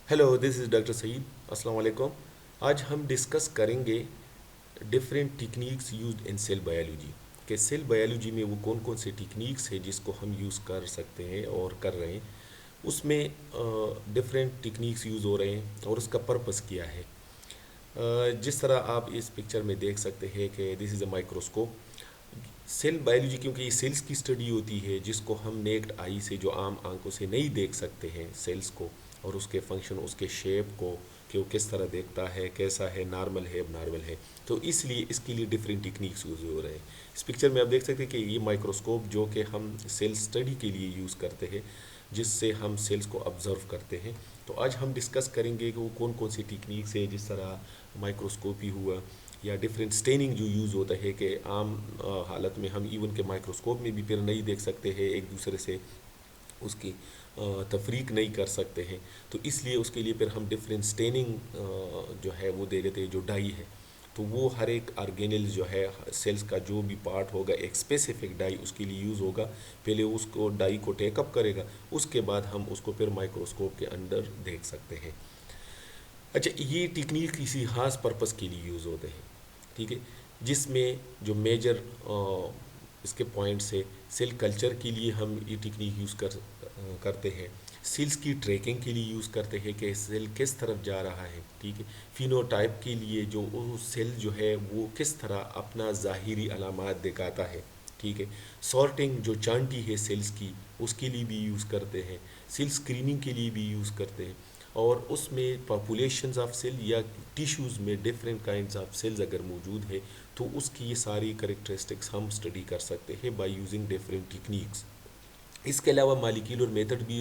Hello, this is doctor Saeed. अस्सलाम वालेकुम। आज हम डिस्कस करेंगे different techniques used in cell biology कि सेल बायोलॉजी में वो कौन कौन से टेक्निक्स है जिसको हम यूज़ कर सकते हैं और कर रहे हैं। उसमें डिफरेंट टेक्निक्स यूज़ हो रहे हैं और उसका पर्पस क्या है। जिस तरह आप इस पिक्चर में देख सकते हैं कि this is a microscope. Cell biology क्योंकि ये सेल्स की स्टडी होती है जिसको हम नेक्ड आई से जो आम आंखों से नहीं देख सकते हैं सेल्स को और उसके फंक्शन उसके शेप को कि वो किस तरह देखता है, कैसा है, नॉर्मल है, एबनॉर्मल है। तो इसलिए इसके लिए डिफरेंट टेक्निक्स यूज़ हो रहे हैं। इस पिक्चर में आप देख सकते हैं कि ये माइक्रोस्कोप जो कि हम सेल स्टडी के लिए यूज़ करते हैं, जिससे हम सेल्स को ऑब्जर्व करते हैं। तो आज हम डिस्कस करेंगे कि वो कौन कौन सी टेक्निक्स है, जिस तरह माइक्रोस्कोपी हुआ या डिफरेंट स्टेनिंग जो यूज़ होता है कि आम हालत में हम इवन के माइक्रोस्कोप में भी फिर नहीं देख सकते हैं एक दूसरे से, उसकी तफरीक नहीं कर सकते हैं। तो इसलिए उसके लिए फिर हम डिफरेंट स्टेनिंग जो है वो दे देते हैं, जो डाई है। तो वो हर एक ऑर्गेनेल जो है सेल्स का जो भी पार्ट होगा एक स्पेसिफिक डाई उसके लिए यूज़ होगा। पहले उसको डाई को टेकअप करेगा, उसके बाद हम उसको फिर माइक्रोस्कोप के अंदर देख सकते हैं। अच्छा, ये टेक्निक किसी खास पर्पस के लिए यूज़ होते हैं, ठीक है। जिसमें जो मेजर इसके पॉइंट्स है, सेल कल्चर के लिए हम ये टेक्निक यूज़ करते हैं। सेल्स की ट्रैकिंग के लिए यूज़ करते हैं कि सेल किस तरफ जा रहा है, ठीक है। फिनोटाइप के लिए जो वो सेल जो है वो किस तरह अपना ज़ाहिरी अलामात दिखाता है, ठीक है। सॉर्टिंग जो चांटी है सेल्स की, उसके लिए भी यूज़ करते हैं। सेल स्क्रीनिंग के लिए भी यूज़ करते हैं। और उसमें पॉपुलेशंस ऑफ सेल या टिश्यूज़ में डिफरेंट काइंड्स ऑफ सेल्स अगर मौजूद है तो उसकी ये सारी करेक्टरिस्टिक्स हम स्टडी कर सकते हैं बाय यूजिंग डिफरेंट टेक्निक्स। इसके अलावा मालिक्यूलर मेथड भी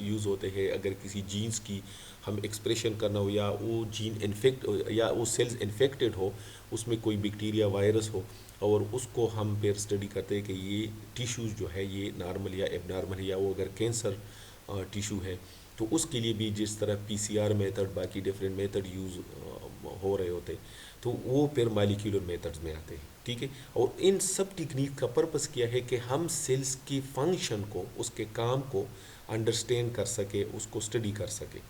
यूज़ होते हैं। अगर किसी जीन्स की हम एक्सप्रेशन करना हो या वो जीन इन्फेक्ट या वो सेल्स इन्फेक्टेड हो, उसमें कोई बैक्टीरिया वायरस हो, और उसको हम फिर स्टडी करते हैं कि ये टिश्यूज़ जो है ये नॉर्मल या एबनॉर्मल है, या वो अगर कैंसर टिश्यू है तो उसके लिए भी जिस तरह पीसीआर मेथड बाकी डिफरेंट मेथड यूज़ हो रहे होते हैं, तो वो फिर मालिक्यूलर मेथड्स में आते हैं, ठीक है। और इन सब टेक्निक का पर्पस क्या है कि हम सेल्स की फंक्शन को, उसके काम को अंडरस्टैंड कर सके, उसको स्टडी कर सके,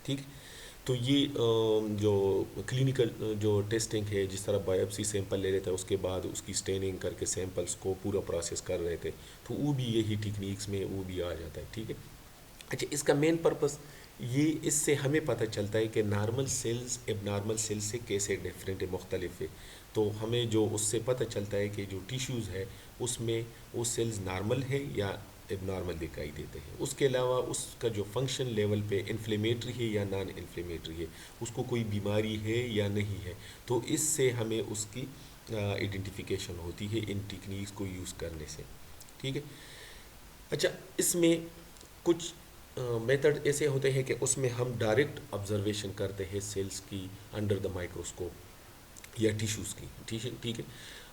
ठीक है। तो ये जो क्लिनिकल जो टेस्टिंग है, जिस तरह बायोप्सी सैंपल ले लेते हैं उसके बाद उसकी स्टेनिंग करके सैंपल्स को पूरा प्रोसेस कर रहे थे, तो वो भी यही टेक्निक्स में वो भी आ जाता है, ठीक है। अच्छा, इसका मेन पर्पस ये, इससे हमें पता चलता है कि नॉर्मल सेल्स एबनॉर्मल सेल्स से कैसे डिफरेंट है, मुख्तलिफ है। तो हमें जो उससे पता चलता है कि जो टिश्यूज़ है उसमें वो सेल्स नॉर्मल है या एबनॉर्मल दिखाई देते हैं। उसके अलावा उसका जो फंक्शन लेवल पे इन्फ्लेमेटरी है या नॉन इन्फ्लेमेटरी है, उसको कोई बीमारी है या नहीं है। तो इससे हमें उसकी आइडेंटिफिकेशन होती है इन टेक्निक्स को यूज़ करने से, ठीक है। अच्छा, इसमें कुछ मेथड ऐसे होते हैं कि उसमें हम डायरेक्ट ऑब्जर्वेशन करते हैं सेल्स की अंडर द माइक्रोस्कोप या टिश्यूज़ की, ठीक है, ठीक है।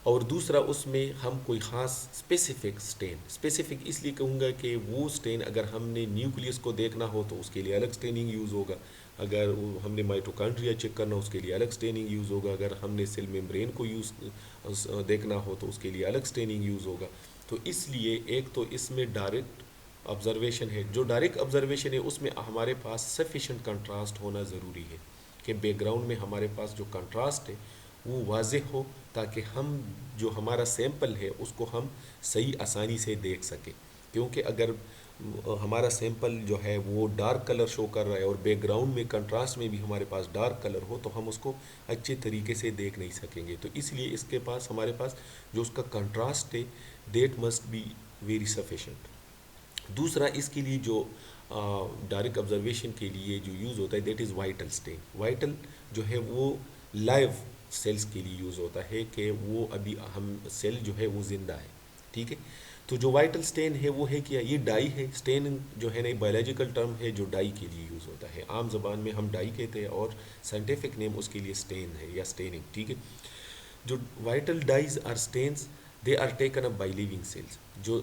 और दूसरा, उसमें हम कोई ख़ास स्पेसिफिक स्टेन, स्पेसिफिक इसलिए कहूँगा कि वो स्टेन अगर हमने न्यूक्लियस को देखना हो तो उसके लिए अलग स्टेनिंग यूज़ होगा। अगर हमने माइटोकॉन्ड्रिया चेक करना हो उसके लिए अलग स्टेनिंग यूज़ होगा। अगर हमने सेल मेम्ब्रेन को देखना हो तो उसके लिए अलग स्टेनिंग यूज़ होगा। तो इसलिए एक तो इसमें डायरेक्ट ऑब्जर्वेशन है। जो डायरेक्ट ऑब्जर्वेशन है उसमें हमारे पास सफिशेंट कंट्रास्ट होना ज़रूरी है कि बैकग्राउंड में हमारे पास जो कंट्रास्ट है वो वाज़ेह हो, ताकि हम जो हमारा सैंपल है उसको हम सही आसानी से देख सकें। क्योंकि अगर हमारा सैंपल जो है वो डार्क कलर शो कर रहा है और बैकग्राउंड में कंट्रास्ट में भी हमारे पास डार्क कलर हो, तो हम उसको अच्छे तरीके से देख नहीं सकेंगे। तो इसलिए इसके पास हमारे पास जो उसका कंट्रास्ट है, that must be very sufficient. दूसरा, इसके लिए जो डायरेक्ट ऑब्जर्वेशन के लिए जो यूज़ होता है that is vital stain. Vital जो है वो लाइव सेल्स के लिए यूज़ होता है कि वो अभी हम सेल जो है वो ज़िंदा है, ठीक है। तो जो वाइटल स्टेन है वो है क्या, ये डाई है। स्टेन जो है ना बायोलॉजिकल टर्म है जो डाई के लिए यूज़ होता है। आम ज़बान में हम डाई कहते हैं और साइंटिफिक नेम उसके लिए स्टेन है या स्टेनिंग, ठीक है। जो vital dyes are stains, they are taken up by living cells. जो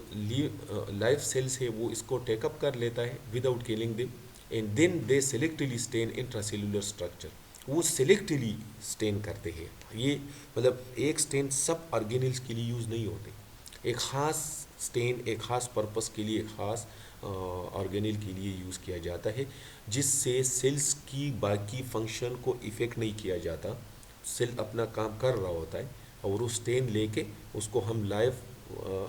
लाइफ सेल्स है वो इसको टेकअप कर लेता है without killing them, and then they selectively stain intracellular structure. वो सेलेक्टिवली स्टेन करते हैं। ये मतलब एक स्टेन सब ऑर्गेनिल्स के लिए यूज़ नहीं होते। एक ख़ास स्टेन एक ख़ास पर्पस के लिए, एक ख़ास ऑर्गेनेल के लिए यूज़ किया जाता है, जिससे सेल्स की बाकी फंक्शन को इफ़ेक्ट नहीं किया जाता। सेल अपना काम कर रहा होता है और वो स्टेन लेके उसको हम लाइव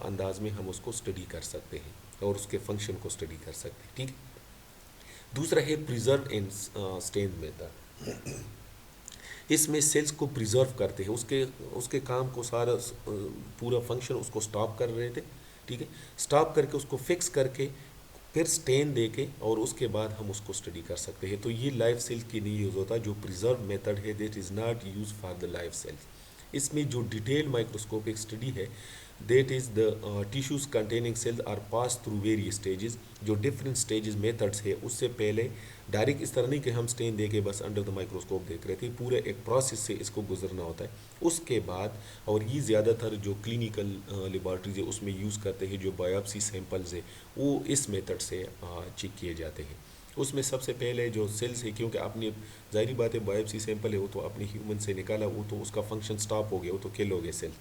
अंदाज में हम उसको स्टडी कर सकते हैं और उसके फंक्शन को स्टडी कर सकते हैं। ठीक है। दूसरा है प्रिजर्व इन स्टेन मेथड। इसमें सेल्स को प्रिजर्व करते हैं, उसके उसके काम को सारा पूरा फंक्शन उसको स्टॉप कर रहे थे। ठीक है। स्टॉप करके उसको फिक्स करके फिर स्टेन दे के और उसके बाद हम उसको स्टडी कर सकते हैं। तो ये लाइव सेल की नहीं यूज़ होता। जो प्रिजर्व मेथड है that is not use for the live cells. इसमें जो डिटेल माइक्रोस्कोपिक स्टडी है that is the tissues containing cells are pass through various stages. जो डिफरेंट स्टेजेस मेथड्स है उससे पहले डायरेक्ट इस तरह नहीं कि हम स्टेन दे के बस अंडर द माइक्रोस्कोप देख रहे थे, पूरे एक प्रोसेस से इसको गुजरना होता है। उसके बाद और ये ज़्यादातर जो क्लिनिकल लेबॉर्ट्रीज है उसमें यूज़ करते हैं, जो बायोप्सी सैंपल्स है वो इस मेथड से चेक किए जाते हैं। उसमें सबसे पहले जो सेल्स है, क्योंकि आपने ज़ाहिर बात है बायोप्सी सैंपल है वो तो अपने ह्यूमन से निकाला, वो तो उसका फंक्शन स्टॉप हो गया, वो तो किल हो गए सेल।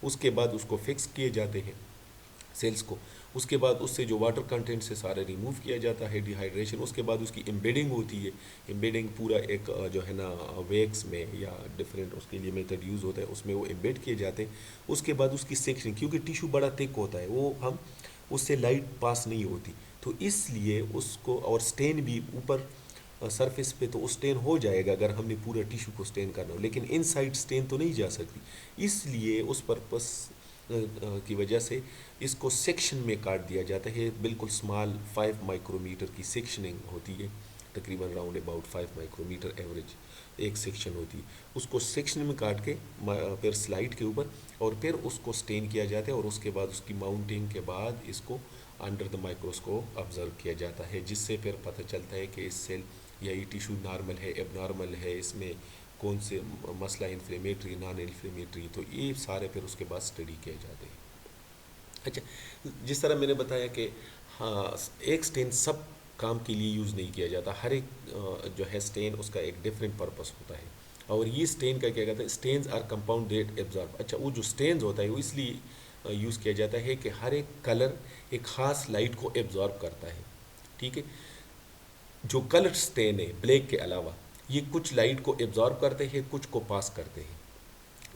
उसके बाद उसको फिक्स किए जाते हैं सेल्स को। उसके बाद उससे जो वाटर कंटेंट से सारा रिमूव किया जाता है, डिहाइड्रेशन। उसके बाद उसकी एम्बेडिंग होती है। एम्बेडिंग पूरा एक जो है ना वैक्स में या डिफरेंट उसके लिए मेथड यूज़ होता है, उसमें वो एम्बेड किए जाते हैं। उसके बाद उसकी सेक्शनिंग, क्योंकि टिश्यू बड़ा थिक होता है, वो हम उससे लाइट पास नहीं होती, तो इसलिए उसको और स्टेन भी ऊपर सरफेस पे तो स्टेन हो जाएगा अगर हमने पूरा टिश्यू को स्टेन करना हो, लेकिन इनसाइड स्टेन तो नहीं जा सकती। इसलिए उस पर्पस की वजह से इसको सेक्शन में काट दिया जाता है। बिल्कुल स्मॉल 5 माइक्रोमीटर की सेक्शनिंग होती है, तकरीबन राउंड अबाउट 5 माइक्रोमीटर एवरेज एक सेक्शन होती है। उसको सेक्शन में काट के फिर स्लाइड के ऊपर और फिर उसको स्टेन किया जाता है और उसके बाद उसकी माउंटिंग के बाद इसको अंडर द माइक्रोस्कोप ऑब्जर्व किया जाता है, जिससे फिर पता चलता है कि इस सेल या ये टिश्यू नॉर्मल है, एबनॉर्मल है, इसमें कौन से मसला इन्फ्लेमेटरी, नॉन इन्फ्लेमेटरी, तो ये सारे फिर उसके बाद स्टडी किए जाते हैं। अच्छा, जिस तरह मैंने बताया कि हाँ एक स्टेन सब काम के लिए यूज़ नहीं किया जाता। हर एक जो है स्टेन उसका एक डिफरेंट पर्पस होता है। और ये स्टेन का क्या कहता है, stains are compound that absorb. अच्छा, वो जो स्टेन्स होता है वो इसलिए यूज़ किया जाता है कि हर एक कलर एक ख़ास लाइट को एब्जॉर्ब करता है। ठीक है। जो कलर स्टेन है ब्लैक के अलावा, ये कुछ लाइट को एब्जॉर्ब करते हैं, कुछ को पास करते हैं।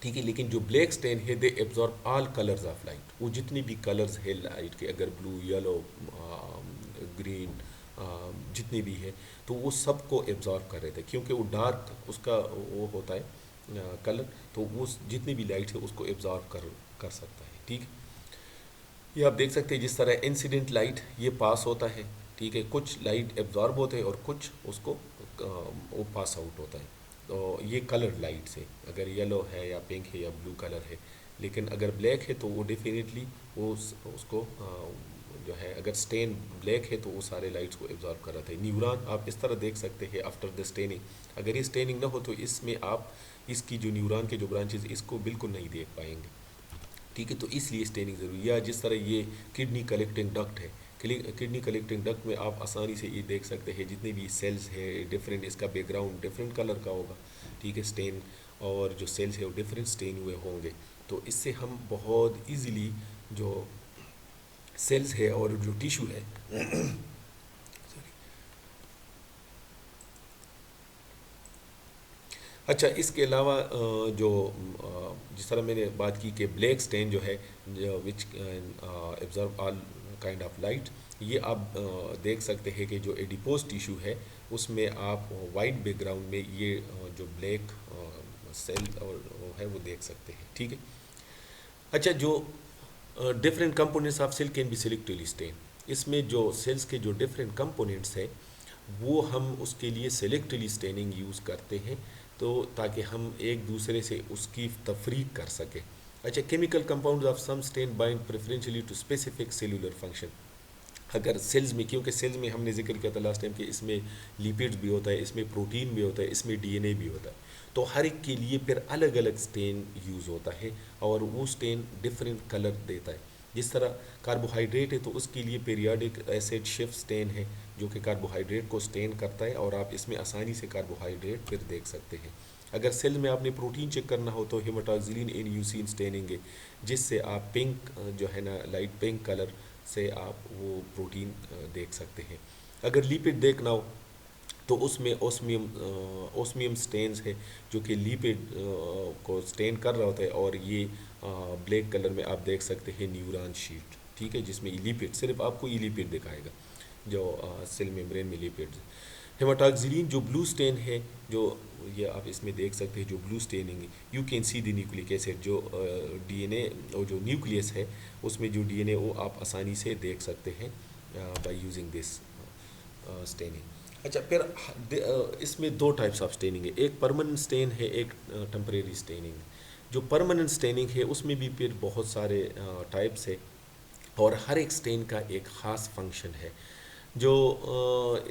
ठीक है। लेकिन जो ब्लैक स्टेन है they absorb all colours of light. वो जितने भी कलर्स है लाइट के, अगर ब्लू, येलो, ग्रीन, जितने भी है, तो वो सबको एब्जॉर्ब कर रहे थे, क्योंकि वो डार्क उसका वो होता है कलर, तो वो जितनी भी लाइट है उसको एब्जॉर्ब कर सकता है। ठीक है। ये आप देख सकते हैं जिस तरह इंसिडेंट लाइट ये पास होता है। ठीक है। कुछ लाइट एब्जॉर्ब होते हैं और कुछ उसको वो पास आउट होता है। तो ये कलर लाइट से, अगर येलो है या पिंक है या ब्लू कलर है, लेकिन अगर ब्लैक है तो वो डेफिनेटली वो उसको जो है, अगर स्टेन ब्लैक है तो वो सारे लाइट्स को एब्जॉर्ब कर रहा था। न्यूरॉन आप इस तरह देख सकते हैं आफ्टर द स्टेनिंग। अगर ये स्टेनिंग ना हो तो इसमें आप इसकी जो न्यूरॉन के जो ब्रांचेज इसको बिल्कुल नहीं देख पाएंगे। ठीक है। तो इसलिए स्टेनिंग ज़रूरी है। या जिस तरह ये किडनी कलेक्टिंग डक्ट है, किडनी कलेक्टिंग डक्ट में आप आसानी से ये देख सकते हैं जितने भी सेल्स है डिफरेंट, इसका बैकग्राउंड डिफरेंट कलर का होगा। ठीक है। स्टेन और जो सेल्स है वो डिफरेंट स्टेन हुए होंगे। तो इससे हम बहुत इजीली जो सेल्स है और जो टिश्यू है अच्छा, इसके अलावा जो जिस तरह मैंने बात की कि ब्लैक स्टेन जो है विच absorb all kind of light, ये आप देख सकते हैं कि जो एडिपोज टिश्यू है उसमें आप वाइट बैकग्राउंड में ये जो ब्लैक सेल और वो है वो देख सकते हैं। ठीक है। अच्छा, जो different components of cell can be selectively stain. इसमें जो सेल्स के जो डिफरेंट कंपोनेंट्स है वो हम उसके लिए सेलेक्टिवली स्टेनिंग यूज़ करते हैं, तो ताकि हम एक दूसरे से उसकी तफरीक कर सकें। अच्छा, chemical compounds of some stain bind preferentially to specific cellular function. अगर सेल्स में, क्योंकि सेल्स में हमने जिक्र किया था लास्ट टाइम कि इसमें लिपिड्स भी होता है, इसमें प्रोटीन भी होता है, इसमें डीएनए भी होता है, तो हर एक के लिए फिर अलग अलग स्टेन यूज़ होता है और वो स्टेन डिफरेंट कलर देता है। जिस तरह कार्बोहाइड्रेट है तो उसके लिए पीरियाडिक एसिड शिफ्ट स्टेन है जो कि कार्बोहाइड्रेट को स्टेन करता है और आप इसमें आसानी से कार्बोहाइड्रेट फिर देख सकते हैं। अगर सेल में आपने प्रोटीन चेक करना हो तो हेमाटोक्सिलिन इन यूसिन स्टेनिंग है, जिससे आप पिंक जो है ना लाइट पिंक कलर से आप वो प्रोटीन देख सकते हैं। अगर लिपिड देखना हो तो उसमें ओस्मियम स्टेन्स है जो कि लिपिड को स्टेन कर रहा होता है, और ये ब्लैक कलर में आप देख सकते हैं न्यूरॉन शीट, ठीक है, जिसमें लिपिड सिर्फ आपको लिपिड दिखाएगा जो सेल मेम्ब्रेन में लिपिड्स। हेमाटोक्सिलिन जो ब्लू स्टेन है, जो ये आप इसमें देख सकते हैं, जो ब्लू स्टेनिंग है, you can see the nucleic acid, जो डीएनए और जो न्यूक्लियस है उसमें जो डीएनए वो आप आसानी से देख सकते हैं बाय यूजिंग दिस स्टेनिंग। अच्छा, फिर इसमें दो टाइप्स ऑफ स्टेनिंग है, एक परमानेंट स्टेन है, एक टेम्परेरी स्टेनिंग। जो परमानेंट स्टेनिंग है उसमें भी फिर बहुत सारे टाइप्स है, और हर एक स्टेन का एक ख़ास फंक्शन है। जो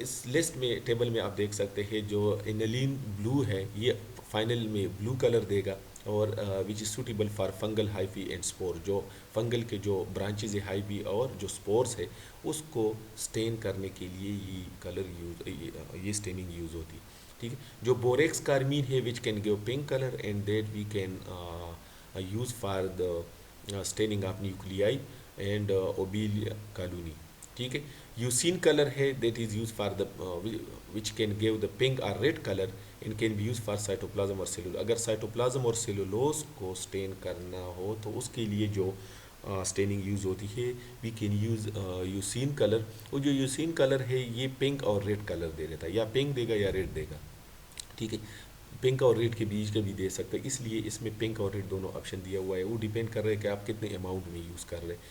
इस लिस्ट में टेबल में आप देख सकते हैं, जो एनिलीन ब्लू है ये फाइनल में ब्लू कलर देगा, और which is suitable for fungal hyphae and spore, जो फंगल के जो ब्रांचेज है हाइफी और जो स्पोर्स है उसको स्टेन करने के लिए ये कलर ये स्टेनिंग यूज़ होती है, ठीक है। जो बोरेक्स कार्मीन है which can give pink colour and that we can use for the staining of nuclei and Obelia colony, ठीक है। यूसिन कलर है that is use for the which can give the pink और red colour and can be use for cytoplasm और cellulose. अगर cytoplasm और cellulose को stain करना हो तो उसके लिए जो स्टेनिंग यूज़ होती है we can use eosin colour. और जो यूसिन कलर है ये पिंक और रेड कलर दे देता है, या पिंक देगा या रेड देगा, ठीक है। पिंक और रेड के बीच का भी दे सकते हैं, इसलिए इसमें पिंक और रेड दोनों ऑप्शन दिया हुआ है, वो डिपेंड कर रहे हैं कि आप कितने अमाउंट में यूज़ कर रहे हैं।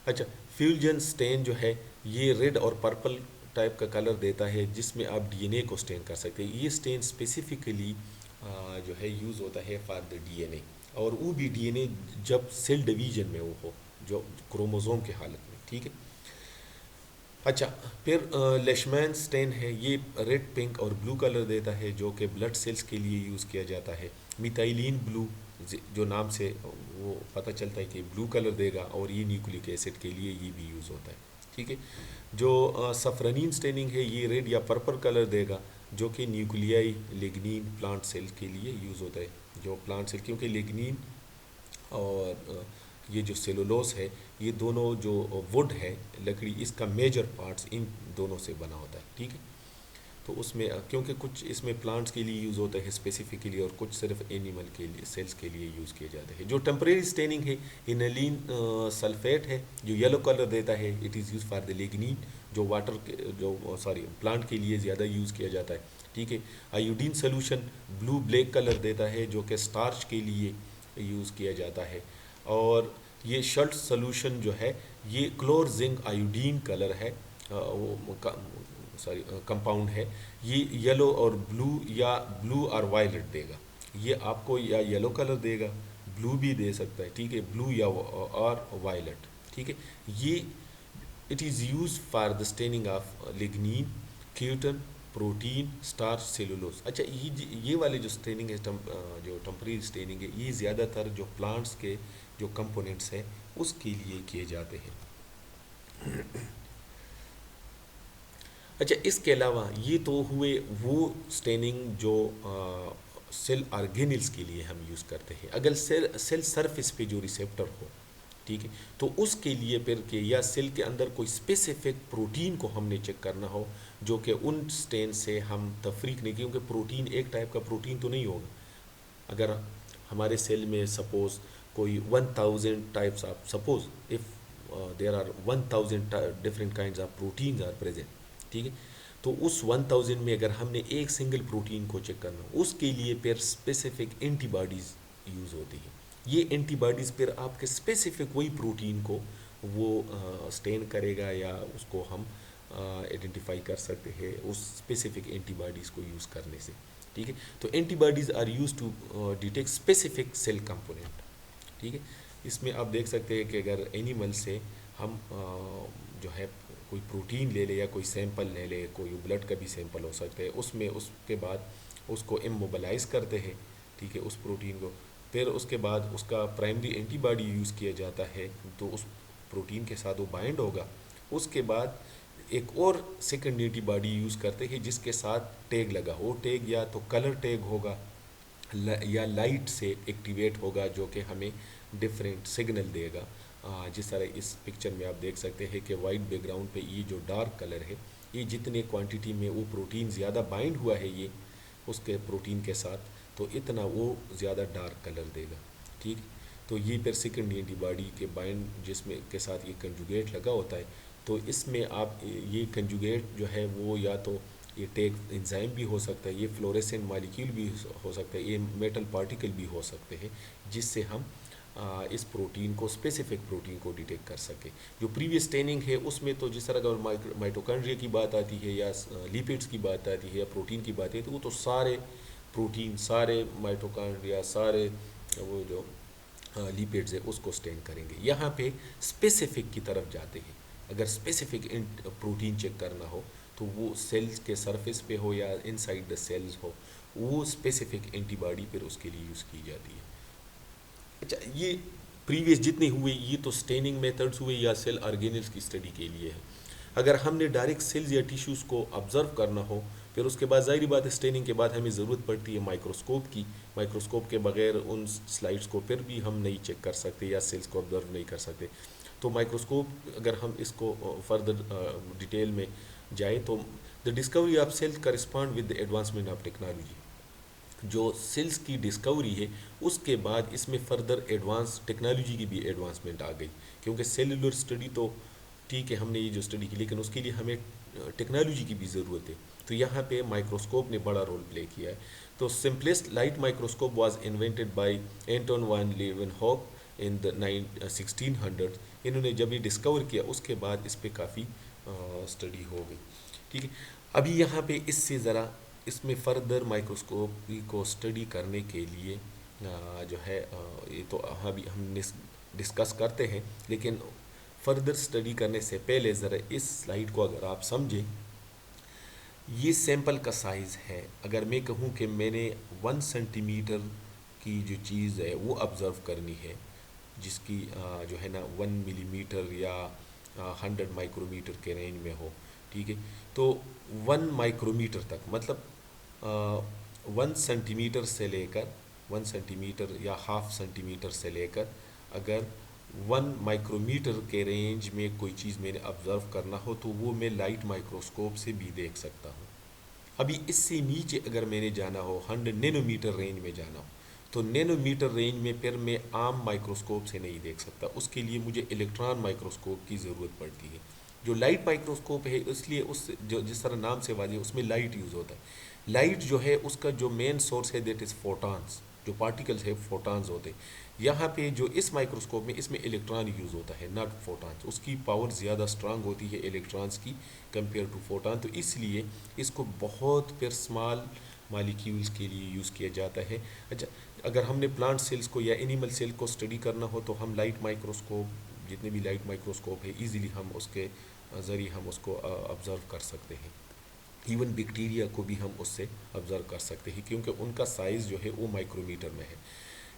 अच्छा, फ्यूजन स्टेन जो है ये रेड और पर्पल टाइप का कलर देता है जिसमें आप डीएनए को स्टेन कर सकते हैं। ये स्टेन स्पेसिफिकली जो है यूज़ होता है फॉर द डीएनए, और वो भी डीएनए जब सेल डिवीजन में वो हो, जो क्रोमोसोम के हालत में, ठीक है। अच्छा, फिर लेशमैन स्टेन है, ये रेड पिंक और ब्लू कलर देता है जो कि ब्लड सेल्स के लिए यूज़ किया जाता है। मिथाइलिन ब्लू जो नाम से वो पता चलता है कि ब्लू कलर देगा, और ये न्यूक्लिक एसिड के लिए ये भी यूज़ होता है, ठीक है। जो सफरनीन स्टेनिंग है ये रेड या पर्पल कलर देगा जो कि न्यूक्लियाई लिग्निन प्लांट सेल के लिए यूज़ होता है। जो प्लांट सेल, क्योंकि लिग्निन और ये जो सेलुलोस है ये दोनों जो वुड है लकड़ी, इसका मेजर पार्ट्स इन दोनों से बना होता है, ठीक है। तो उसमें क्योंकि कुछ इसमें प्लांट्स के लिए यूज़ होता है स्पेसिफिकली, और कुछ सिर्फ एनिमल के लिए सेल्स के लिए यूज़ किए जाते हैं। जो टेम्परेरी स्टेनिंग है इनलिन सल्फेट है जो येलो कलर देता है, it is use for the lignin, जो वाटर के जो प्लांट के लिए ज़्यादा यूज़ किया जाता है, ठीक है। Iodine solution blue black colour देता है जो कि स्टार्च के लिए यूज़ किया जाता है। और ये शल्ट सोल्यूशन जो है ये क्लोर जिंक आयोडीन कलर है, कंपाउंड है, ये येलो और ब्लू या ब्लू और वायलेट देगा। ये आपको या येलो कलर देगा, ब्लू भी दे सकता है, ठीक है, ब्लू या और वायलेट, ठीक है। ये it is use for the staining of lignin, cutin, protein, starch, cellulose. अच्छा, ये वाले जो स्टेनिंग है जो टेम्परेरी स्टेनिंग है ये ज़्यादातर जो प्लांट्स के जो कंपोनेंट्स हैं उसके लिए किए जाते हैं। अच्छा, इसके अलावा ये तो हुए वो स्टेनिंग जो सेल ऑर्गेनिल्स के लिए हम यूज़ करते हैं। अगर सेल सरफेस पे जो रिसेप्टर हो, ठीक है, तो उसके लिए फिर के या सेल के अंदर कोई स्पेसिफिक प्रोटीन को हमने चेक करना हो जो कि उन स्टेन से हम तफरीक नहीं, क्योंकि प्रोटीन एक टाइप का प्रोटीन तो नहीं होगा। अगर हमारे सेल में सपोज कोई 1000 types of, suppose if there are 1000 different kinds of proteins are present, ठीक है, तो उस 1000 में अगर हमने एक सिंगल प्रोटीन को चेक करना उसके लिए फिर स्पेसिफिक एंटीबॉडीज़ यूज़ होती है। ये एंटीबॉडीज़ फिर आपके स्पेसिफिक वही प्रोटीन को वो स्टेन करेगा, या उसको हम आइडेंटिफाई कर सकते हैं उस स्पेसिफिक एंटीबॉडीज़ को यूज़ करने से, ठीक है। तो antibodies are use to detect specific cell component, ठीक है। इसमें आप देख सकते हैं कि अगर एनिमल से हम जो है कोई प्रोटीन ले ले या कोई सैंपल ले ले, कोई ब्लड का भी सैंपल हो सकता है, उसमें उसके बाद उसको इमोबलाइज करते हैं, ठीक है, उस प्रोटीन को। फिर उसके बाद उसका प्राइमरी एंटीबॉडी यूज़ किया जाता है, तो उस प्रोटीन के साथ वो बाइंड होगा। उसके बाद एक और सेकेंड एंटीबॉडी यूज़ करते हैं जिसके साथ टैग लगा हो, टैग या तो कलर टैग होगा या लाइट से एक्टिवेट होगा जो कि हमें डिफरेंट सिग्नल देगा जिस तरह इस पिक्चर में आप देख सकते हैं कि वाइट बैकग्राउंड पे ये जो डार्क कलर है, ये जितने क्वांटिटी में वो प्रोटीन ज़्यादा बाइंड हुआ है ये उसके प्रोटीन के साथ, तो इतना वो ज़्यादा डार्क कलर देगा। ठीक, तो ये फिर सेकेंडरी एंटीबॉडी के बाइंड जिसमें के साथ ये कंजुगेट लगा होता है, तो इसमें आप ये कंजुगेट जो है वो या तो ये टेक एंजाइम भी हो सकता है, ये फ्लोरेसेंट मॉलिक्यूल भी हो सकता है, ये मेटल पार्टिकल भी हो सकते हैं, जिससे हम इस प्रोटीन को, स्पेसिफिक प्रोटीन को डिटेक्ट कर सके। जो प्रीवियस ट्रेनिंग है उसमें तो जिस तरह अगर माइटोकॉन्ड्रिया की बात आती है या लिपिड्स की बात आती है या प्रोटीन की बात है, तो वो तो सारे प्रोटीन, सारे माइटोकॉन्ड्रिया, सारे वो जो लिपिड्स है उसको स्टेन करेंगे। यहाँ पे स्पेसिफिक की तरफ जाते हैं। अगर स्पेसिफिक प्रोटीन चेक करना हो तो वो सेल्स के सरफेस पे हो या इनसाइड द सेल्स हो, वो स्पेसिफिक एंटीबॉडी फिर उसके लिए यूज़ की जाती है। अच्छा, ये प्रीवियस जितने हुए ये तो स्टेनिंग मेथड्स हुए या सेल ऑर्गेनेल्स की स्टडी के लिए है। अगर हमने डायरेक्ट सेल्स या टिश्यूज़ को ऑब्जर्व करना हो, फिर उसके बाद ज़ाहिर बात है स्टेनिंग के बाद हमें ज़रूरत पड़ती है माइक्रोस्कोप की। माइक्रोस्कोप के बगैर उन स्लाइड्स को फिर भी हम नहीं चेक कर सकते या सेल्स को ऑब्जर्व नहीं कर सकते। तो माइक्रोस्कोप अगर हम इसको फर्दर डिटेल में जाए तो the discovery of cells correspond with the advancement of technology. जो सेल्स की डिस्कवरी है उसके बाद इसमें फर्दर एडवांस टेक्नोलॉजी की भी एडवांसमेंट आ गई, क्योंकि सेलुलर स्टडी तो ठीक है हमने ये जो स्टडी की, लेकिन उसके लिए हमें टेक्नोलॉजी की भी ज़रूरत है। तो यहाँ पे माइक्रोस्कोप ने बड़ा रोल प्ले किया है। तो simplest light microscope was invented by Anton van Leeuwenhoek in the 1600। इन्होंने जब ये डिस्कवर किया उसके बाद इस पर काफ़ी स्टडी हो गई। ठीक है, अभी यहाँ पे इससे ज़रा इसमें फ़र्दर माइक्रोस्कोप को स्टडी करने के लिए जो है ये तो अभी हम डिस्कस करते हैं, लेकिन फर्दर स्टडी करने से पहले ज़रा इस स्लाइड को अगर आप समझें, ये सैंपल का साइज़ है। अगर मैं कहूँ कि मैंने 1 सेंटीमीटर की जो चीज़ है वो ऑब्ज़र्व करनी है, जिसकी जो है ना 1 मिलीमीटर या 100 माइक्रोमीटर के रेंज में हो, ठीक है, तो 1 माइक्रोमीटर तक, मतलब 1 सेंटीमीटर से लेकर 1 सेंटीमीटर या हाफ सेंटीमीटर से लेकर अगर 1 माइक्रोमीटर के रेंज में कोई चीज़ मैंने ऑब्ज़र्व करना हो तो वो मैं लाइट माइक्रोस्कोप से भी देख सकता हूँ। अभी इससे नीचे अगर मैंने जाना हो, 100 नैनोमीटर रेंज में जाना हो, तो नैनोमीटर रेंज में फिर मैं आम माइक्रोस्कोप से नहीं देख सकता। उसके लिए मुझे इलेक्ट्रॉन माइक्रोस्कोप की ज़रूरत पड़ती है। जो लाइट माइक्रोस्कोप है इसलिए उस जो जिस तरह नाम से वाज़ेह उसमें लाइट यूज़ होता है। लाइट जो है उसका जो मेन सोर्स है दैट इज़ फोटॉन्स, जो पार्टिकल्स है फोटॉन्स होते हैं। यहाँ पे जो इस माइक्रोस्कोप में इसमें इलेक्ट्रॉन यूज़ होता है, नॉट फोटॉन्स। उसकी पावर ज़्यादा स्ट्रांग होती है इलेक्ट्रॉन्स की कंपेयर टू फोटॉन, तो इसलिए इसको बहुत फिर स्मॉल मालिक्यूल्स के लिए यूज़ किया जाता है। अच्छा, अगर हमने प्लांट सेल्स को या एनिमल सेल को स्टडी करना हो तो हम लाइट माइक्रोस्कोप, जितने भी लाइट माइक्रोस्कोप है, ईज़िली हम उसके ज़रिए हम उसको ऑब्ज़र्व कर सकते हैं। इवन बैक्टीरिया को भी हम उससे ऑब्ज़र्व कर सकते हैं, क्योंकि उनका साइज़ जो है वो माइक्रोमीटर में है।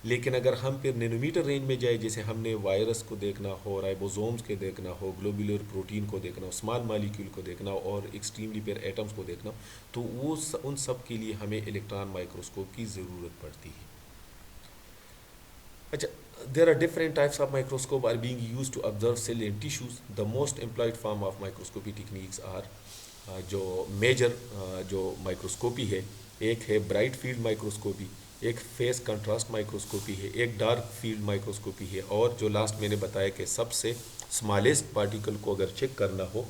लेकिन अगर हम फिर नैनोमीटर रेंज में जाए, जैसे हमने वायरस को देखना हो, राइबोसोम्स के देखना हो, ग्लोबुलर प्रोटीन को देखना हो, स्मॉल मॉलिक्यूल को देखना हो और एक्सट्रीमली फिर एटम्स को देखना हो, तो वो उन सब के लिए हमें इलेक्ट्रॉन माइक्रोस्कोप की ज़रूरत पड़ती है। अच्छा, there are different types of microscope are being used to observe cell and tissues. The most employed form of microscopy techniques are जो मेजर जो माइक्रोस्कोपी है, एक है ब्राइट फील्ड माइक्रोस्कोपी, एक फेस कंट्रास्ट माइक्रोस्कोपी है, एक डार्क फील्ड माइक्रोस्कोपी है, और जो लास्ट मैंने बताया कि सबसे स्मॉलेस्ट पार्टिकल को अगर चेक करना हो